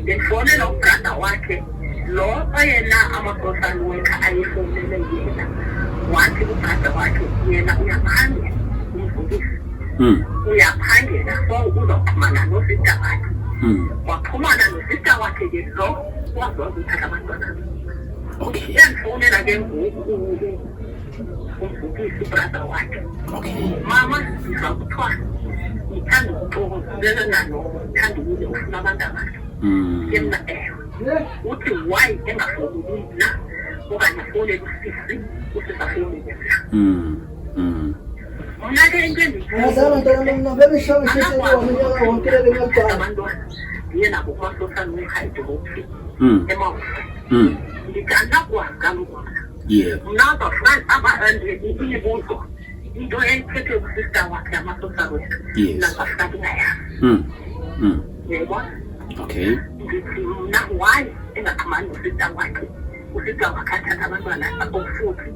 Befonela ubrada wakhe lo oyena ama-social worker ayefonele yena. Wathi ubrada wakhe yena uyaphangela umfundisi. Uyaphangela so uzoxhumana nosista wakhe. Waxhumana nosista wakhe ke lo wazi ukuthatha abantwana. Okay. Uyangifonela ke ngoku umfundisi ubrada wakhe. Okay. Mama siza kuthiwa ngithanda ukuxokozela nalo Thandekile ufuna abantwana bakhe. Yena uthi why engafoneli na okanye afonele usisi usisafoni yena. Mna ke into abantwana ndiye nabo kuma-social worker edolophi emawufeni ndithanda kwagalukwana. Mna imibuzo into eyiphethe usista wakhe ama-social worker nangafika ndingayazi. Yayibona? Okay. Ndithi mna why engaxhumani nosista wakhe usista wakhe athatha abantwana okufuthi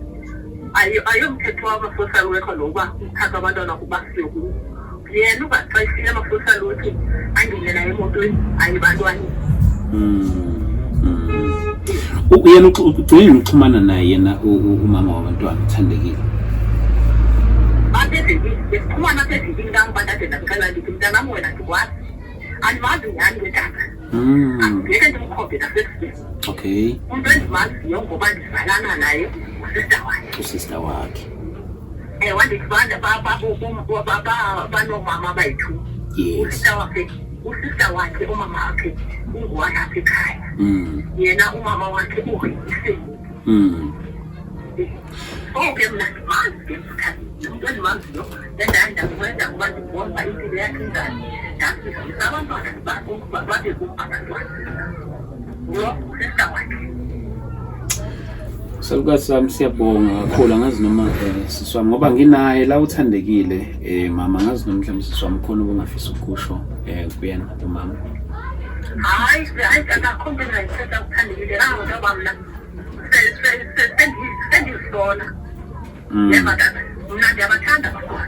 ayomthetho wama-social worker lo uba uthatha abantwana kubasiwe kuwo. Yena ubaxayisile ama-social worker angene naye emotweni ayibantwana. Yena ugcine uxhumana naye yena umama wabantwana uThandekile. Besixhumana sezivini kambantate ndamkhala ndithi mntanam wena ndikwazi andimazi nyhani wetata. Ngeke ndimkhombe nasesibhedlele. Okay. Umntu endimaziyo ngoba ndizalana naye usista wakhe. Wandithi banomama bayithu. Usista wakhe umama wakhe ungowalapha ekhaya. Yena umama wakhe ureyiseni. Okay, mna ndimazi ke mkhathi umuntu endimaziyo endandakwenza ukuba ndibomba impilo yakhe njani. Ndasifisa abantwana babe kum abantwana. Lo usista wakhe. Salukazi sami siyabonga kakhulu, angazi noma sisi wami ngoba nginaye la uThandekile mama, angazi noma mhlawumbe sisi wami khona ubungafisa ukusho kuyena umama. Hayi akakhombe ngayithetha uThandekile ngoba mna sendizona. Yeba tata mna ndiyabathanda abantwana.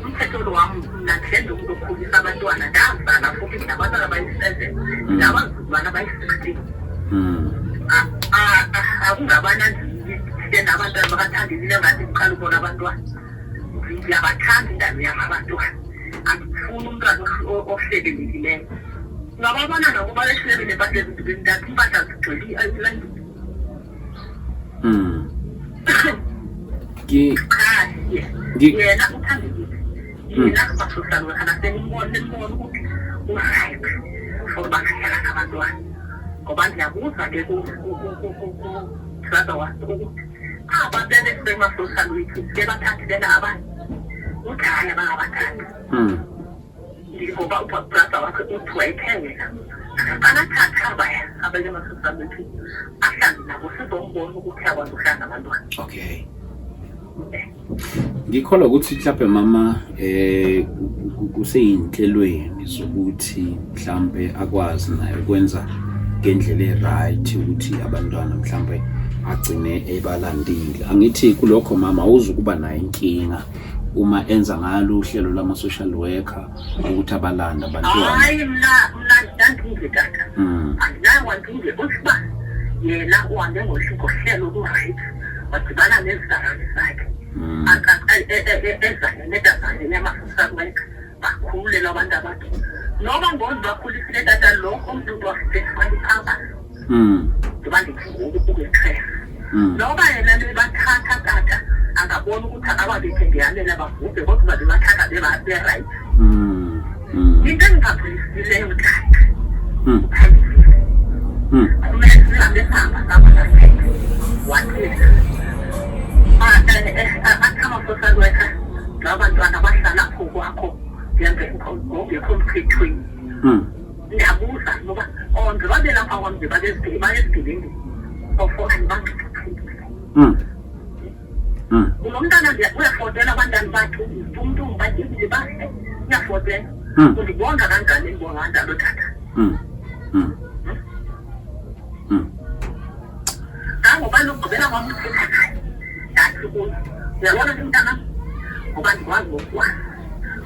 Umthetho lo wami mna ndihlenza umuntu okhulisa abantwana ndazala futhi ndabantwana bayi-7 nabazukulwana bayi-16. Akungabana ndiyena abantwana bakaThandekile ngathi uqala ubona abantwana. Ndiyabathanda indalo yami abantwana. Andifuni umntwana ohlelelekileyo. Ngababona nokuba lehlele nepahla ezindibeni ndathi impahla zigcwele ayilandile. Yena uThandekile yena ma-social worker nasembona ukuthi uright for bahlala nabantwana. Ngoba ndiyabuza ke kubrada wakhe ukuthi aba bese-social media sebathathela abantu uthi hayi abangabathathi ngoba ubrother wakhe uthi wayethengela akanathatha abanye ama-social media ahlale nabo sizombona ukuthi akwazi ukuhlala nabantwana. Okay. Ngikholwa ukuthi mhlawumbe mama kuseyinhlelweni zokuthi mhlambe akwazi naye ukwenza ngendlela e-right ukuthi abantwana mhlambe agcine ebalandile. Angithi kulokho mama awuzukuba nayo inkinga uma enza ngalo uhlelo lama-social worker ukuthi abalanda abantwana. Hayi mina ngidandile tata. Anginayo wandile usiba yena uhambe ngohlelo lu-right wadibana nezizalwane zakhe. Ezanenedazane yama-social worker bakhululela abantu abathi noba ngozi bakhulisile tata lokho umuntu wasefani phambili ngoba ndithi ngokukekhaya noba yena bebathatha tata angabona ukuthi akababethe ngiyalela bavube kodwa babebathatha be-right into engingaphuliseleyo tata kumele sihambe sihamba wathela ama-social worker ngabantwana bahlala pho kwakho ngekho mthethweni. Ndiyabuza ngoba nje babelapha kwamnje bayezigebengu ofokani bangithethile. Ulo mntana uyafotela abantwana bakhe umuntu bathile bahle uyafotela undibonga kanjani ngibonga njalo tata. Ngoba lokugqibela kwamthetha naye yathi kuyo uyabona umntana ngoba ndikwazi ngokwazi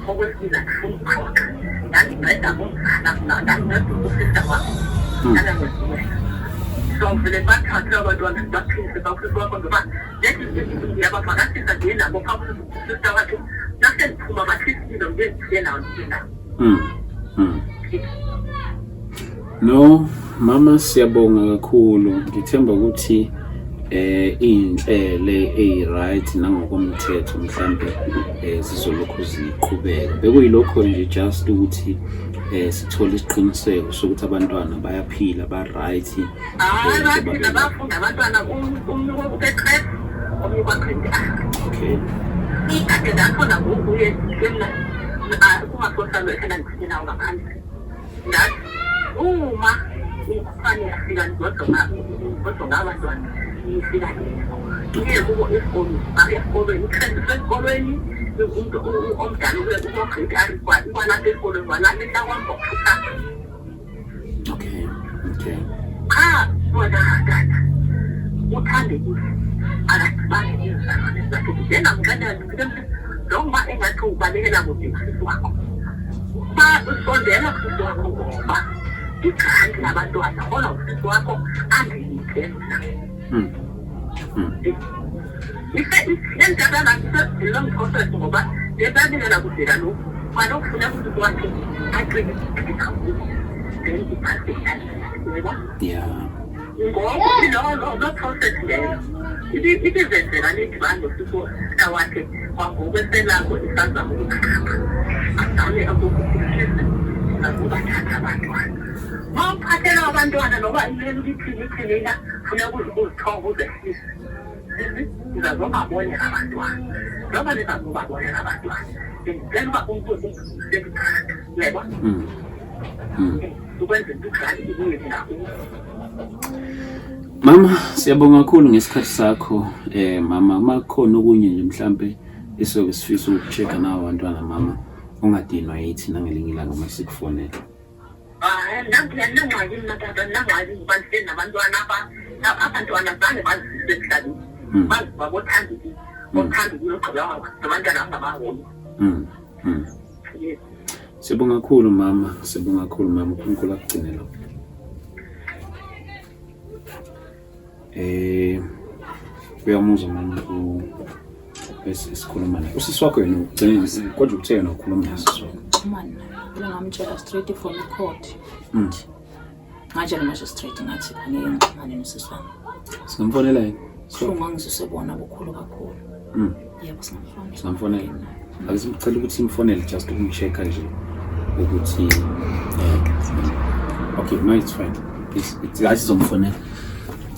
okwesibili andifuna ukuxoxa ndandinceda ngomzala ndandinceda usista wakho ndandangeziwela so vele bathathe abantwana ndibaphilise kausista wakho ngoba ndiyabavakasisa ndiye nabo phaa usista wakhe nasendiphuma bathisile ndiye nawo ndiye nawo. No mama siyabonga kakhulu. Ngithemba ukuthi iy'nhlelo eyi-right nangokomthetho mhlambe zizolokhu ziqhubeka. Bekuyilokho nje just ukuthi sithole isiqiniseko sokuthi abantwana bayaphila ba-right. Baphila bafunda abantwana ubeqrep omnye kwakhindi. Okay. Ikade ndakhona ngokuye kuma-social worker ndandisinawo ngaphandle ndathi uma umkhuhlane yafika ndodwa ngabantwana ngifika ngiye kubo esikolweni esikolweni ukusebenzisa esikolweni umuntu omdala ugrade arikwani kwanapha esikolweni wanapha kwambokuthutha. Okay. Wona tata uthandekile akadibani nezizalwane zakhe njengamncane noma engathi ubalekela kude usisi wakho usondela kusisi wakho ngoba ikhandi labantwana khona usisi wakho angiyithemba. Entaba long process ngoba lebalingela kudela lokhu kwanokufuna usisi wakhe aqine then iphaseyebo ngoba lo process leyo ibizenzela nedibano usisi wakhe kwangokweselako isazama ukukhapha azame akukuhlisa nakubathatha abantwana mawuphathela abantwana noba imele ukithilithilina funeka uzithoba uzehlisa ngizazobabonela abantwana noba nizazobabonela abantwana ndicela uba umsekuthatha yebo ukwenza into ukhali ibuyele nakubo. Mama siyabonga kakhulu ngesikhathi sakho. Mama makhona okunye nje mhlambe esoke sifisa ukuchecka nawo abantwana mama ungadinwa yithi nangelinye ilanga masikufonela. Nangxaki matata nangxaki ngoba ndise nabantwana abantwana zange bazise emhlabeni baziba bothambile ogqiba abantwana angabaholi. Siyabonga kakhulu mama, siyabonga kakhulu mama, uNkulunkulu akugcinele. Uyamuzwa mama esikhuluma naye. Usisi wakho yena ugcina kodwa uthe yena ukhuluma naye. Man, ngamtshela straight from the court. Ngajela magistrate ngathi angeke ngixhumane nosisi wami. Singamfonela yini? So ngangisebona bukhulu kakhulu. Yebo singamfonela. Singamfonela. Akuzicela ukuthi imfonele just ukumchecka nje ukuthi okay, no it's fine. It's guys izomfonela.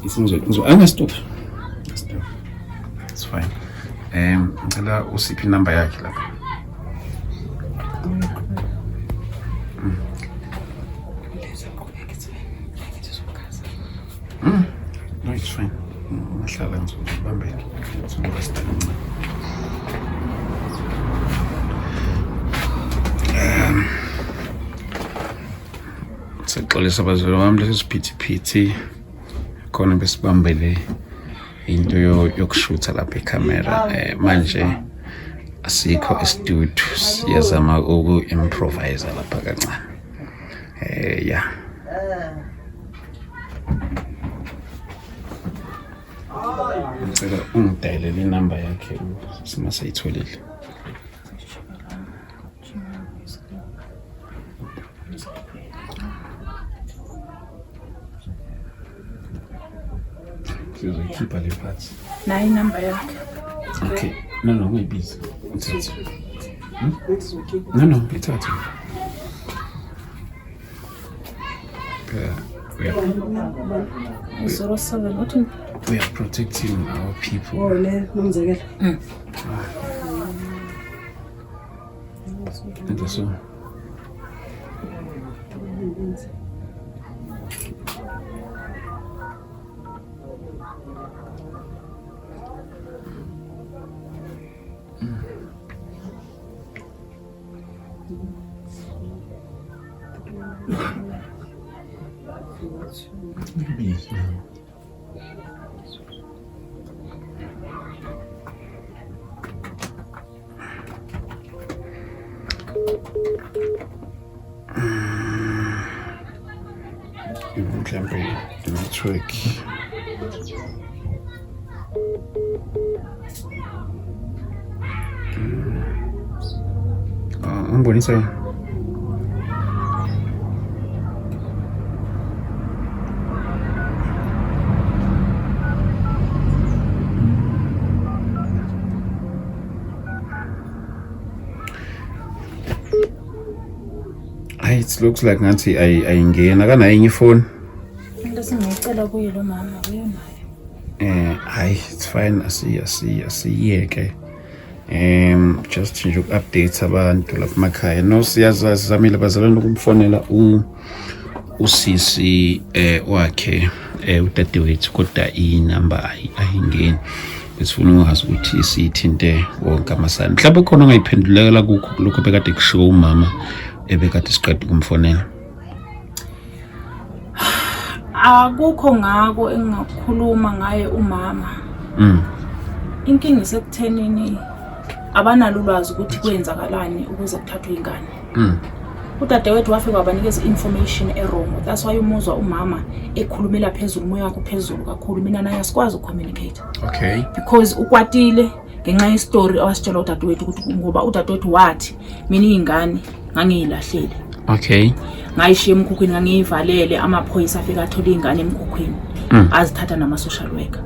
Isingizwe. Angastop. Stop. ngicela usiphi inamba yakhe lapha. No, it's fine. Mahlala ngizobambeka. Sixolisa abazali bami lesi siphithiphithi khona besibambele into yokushutha lapha eCamera. Manje asikho e-studio, siyazama uku-improvise lapha kancane. Yeah. Ngicela ungidayilele inamba yakhe simasayitholile. Sizoyikhipha le part. Nayi inamba yakhe. Okay. No, ungayibhizi. No, ithathe. We are protecting our people. So. Mhlambe network. Ungibonisa yini? It looks like ngathi ayingena kana enye phone. Ngicela kuye lo mama uyonayo. Hayi, it's fine, asiyeke. Just nje update abantu lapha emakhaya. No, siyazamile bazalwane ukumfonela usisi wakhe udadewethu kodwa inamba ayingeni. Besifuna ukwazi ukuthi sithinte wonke amasana. Mhlawumbe khona ongayiphendulekela kukho lokho bekade kushiwo umama ebekade siqeda ukumfonela. Akukho ngako engakhuluma ngaye umama. Inkinga isekuthenini abanalo ulwazi ukuthi kwenzakalani ukuze kuthathwe ingane. Udadewethu wafika wabanikeza information wrong. That's why umuzwa umama ekhulumela phezulu, moya wakhe phezulu kakhulu. Mina naye asikwazi ucommunicate. Okay. Because ukwatile ngenxa yestory awasitshela udadewethu ukuthi ngoba udadewethu wathi mina ingane ngangiyilahlele. Okay. Ngayishiya emkhukhwini ngangiyivalele, amaphoyisa afika athola ingane emkhukhwini. Azithatha nama social worker.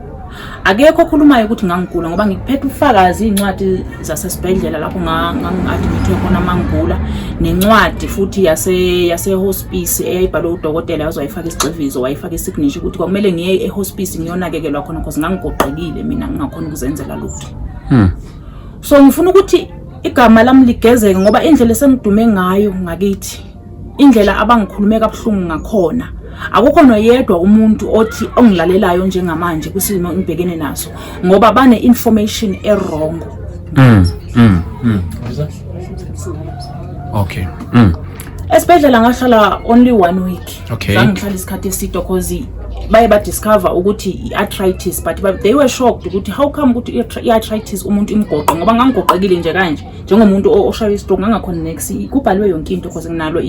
Akekho okhulumayo ukuthi ngangigula ngoba ngikuphethe ufakazi incwadi zasesibhedlela lapho ngangadmithwe khona mangigula, nencwadi futhi yase hospice eyayibhalwe udokotela yazoyifaka isigxivizo, wayifaka isignature ukuthi kwakumele ngiye ehospice ngiyonakekelwa khona because ngangigoqekile mina ngingakhona ukuzenzela lutho. So ngifuna ukuthi igama lami ligezeke ngoba indlela esengidume ngayo ngakithi, indlela abangikhulume kabuhlungu ngakhona, akukho noyedwa umuntu othi ongilalelayo njengamanje kusimo ngibhekene naso ngoba bane information wrong. Okay. Esibhedlela ngahlala only 1 week. Okay. Ngihlala isikhathi eside because baye ba discover ukuthi arthritis, but they were shocked ukuthi how come ukuthi arthritis umuntu imgoqo ngoba ngangigoqekile nje kanje njengomuntu oshaya istroke ngangakhona next kubhalwe yonke into because nginalo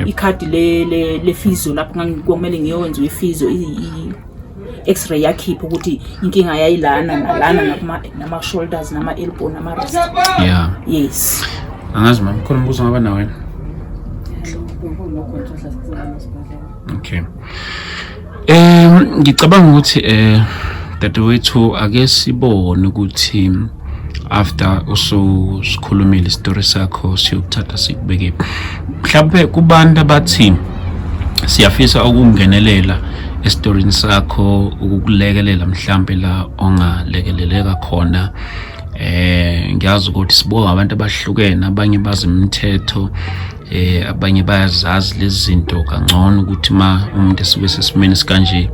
ikhadi le physio lapho ngikumele ngiyowenza iphysio x-ray yakhipha ukuthi inkinga yayilana nalana nama shoulders nama elbow nama wrist. Yeah. Yes. Angazi mama khona umbuzo ngaba nawe. Okay. Ngicabanga ukuthi dadewethu ake sibone ukuthi after sikhulumile istory sakho siyokuthatha sikubeke. Mhlawumbe kubantu abathi siyafisa ukungenelela estoryin sakho ukukulekelela mhlawumbe la ongalekeleleka khona Ngiyazi ukuthi sibonga abantu abahlukene, abanye bazi imithetho, abanye bayazazi lezi zinto kangcono ukuthi umuntu esuke sesimene sikanje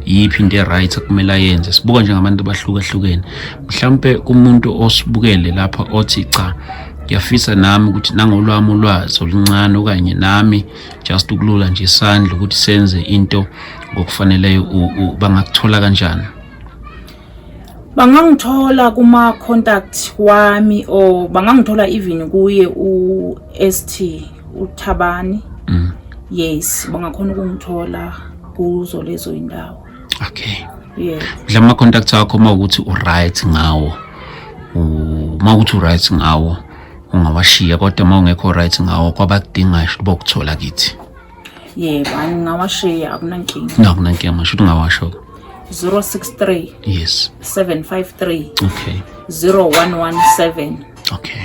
yipi into right kumele ayenze. Sibuka njengabantu abahlukahlukene. Mhlambe kumuntu osibukele lapha othi cha, ngiyafisa nami ukuthi nangolwami ulwazi oluncane okanye nami just ukulula nje isandla ukuthi senze into ngokufaneleyo, bangakuthola kanjani? Bangangithola kuma contact wami, or bangangithola even kuye uST uThabani. Yes, bangakhona ukungithola kuzo lezo indawo. Okay. Yeah. Mhlawumbe ama contact akho mawukuthi right ngawo, mawukuthi right ngawo ungawashiya, kodwa mawungekho right ngawo kwabakudingayo ukuthi bokuthola kithi. Yebo, angawashiya, akunankinga. Akunankinga, masho ungawasho. 063 yes 753 okay 0117 okay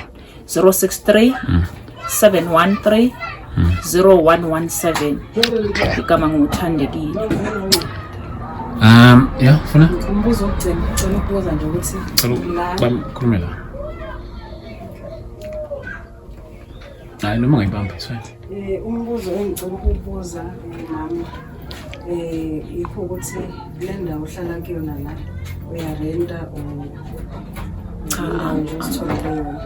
063 713 0117. Igama nguthandekile. Yeah, funa umbuzo ogcina ngicela ukubuza nje ukuthi khuluma la. Hayi noma ngiyibamba isifana. Umbuzo engicela ukubuza nami yikho ukuthi le ndawo ohlala kuyona la uyarenta Cha, nje usitholele yona.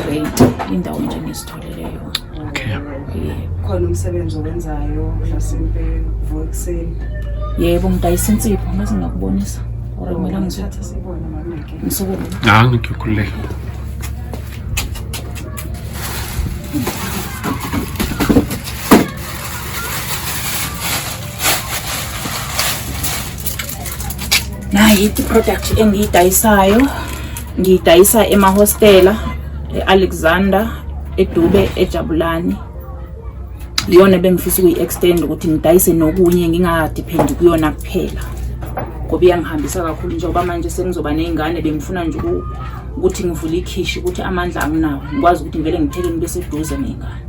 Great. Indawo nje ngisitholele yona. Okay. Khona umsebenzi owenzayo mhlasimpe vuka ekuseni. Yebo, ngidayisa insipho, ngase ngakubonisa. Or kumele ngithathe sibone manike. ngisukume. Ngikukhululeka. Nayi i-product engiyidayisayo, ngiyidayisa emahostela eAlexander, eDube, eJabulani. Iyona bengifisa ukuyi-extend ukuthi ngidayise nokunye ngingadepend kuyona kuphela. Ngoba iyangihambisa kakhulu njengoba manje sengizoba nezingane, bengifuna nje ukuthi ngivule ikhishi ukuthi amandla anginawo, ngikwazi ukuthi ngivele ngitheke ngibe seduze nezingane.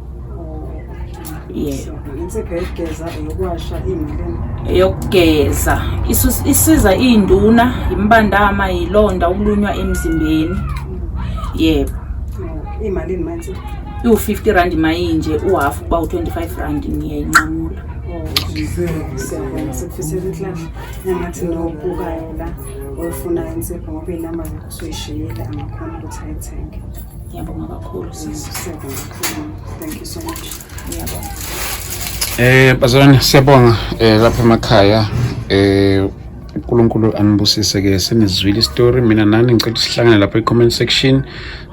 Yebo. Insipho yokugeza eyokuwasha imalini. Eyokugeza isiza induna, imbandama, ilonda, ukulunywa emzimbeni. Yebo. Imalini manje u50 rand mayinje, uhalf kuba u25 rand ngiyayinqamula. Sikufisela inhlanhla engathi nobukayo la ofuna insipho ngoba inamba zakho soyishiyile amakhona ukuthi ayithenge. Ngiyabonga kakhulu sisi. Thank you so much. Ngiyabonga. Bazalwane siyabonga lapha emakhaya, uNkulunkulu anibusise ke senizwile istory. Mina nani ngicela sihlangane lapha e-comment section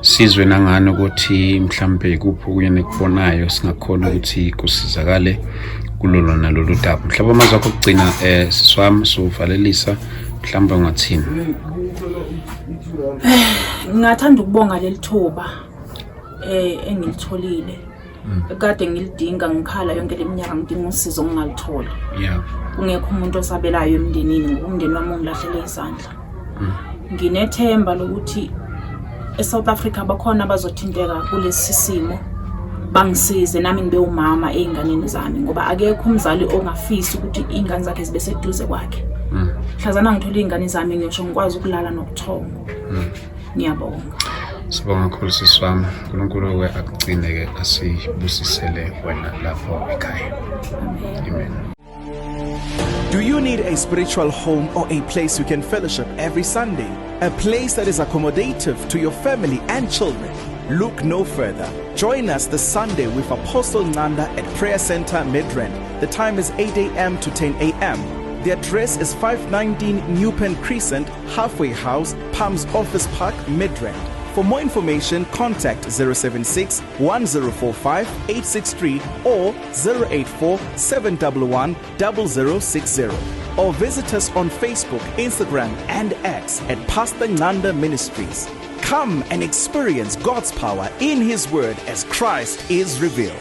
sizwe nangani ukuthi mhlambe kuphi kunye nekubonayo singakhona ukuthi kusizakale kulolo nalolu daba. Mhlawumbe amazwi akho okugcina siswami sovalelisa, mhlawumbe ungathini? Ngingathanda ukubonga leli thuba engilitholile. Kade ngilidinga, ngikhala yonke leminyaka ngidinga usizo ngingalithola. Yeah. Kungekho umuntu osabelayo emndenini, umndeni wami ungilahlele izandla. Nginethemba lokuthi eSouth Africa bakhona abazothinteka kulesi simo, bangisize nami ngibe umama einganeni zami, ngoba akekho umzali ongafisi ukuthi ingane zakhe zibe seduze kwakhe. Mhlazana ngithola ingane zami ngisho ngikwazi ukulala nokuthongo. Ngiyabonga. Sibonga kakhulu siswami, uNkulunkulu ke akugcine ke asibusisele wena lapho ekhaya. Amen. Do you need a spiritual home or a place you can fellowship every Sunday? A place that is accommodative to your family and children? Look no further. Join us this Sunday with Apostle Nanda at Prayer Center Midrand. The time is 8 a.m. to 10 a.m. The address is 519 New Pen Crescent, Halfway House, Palms Office Park, Midrand. For more information, contact 076 1045 863 or 084 711 0060. Or visit us on Facebook, Instagram, and X at Pastor Nanda Ministries. Come and experience God's power in His Word as Christ is revealed.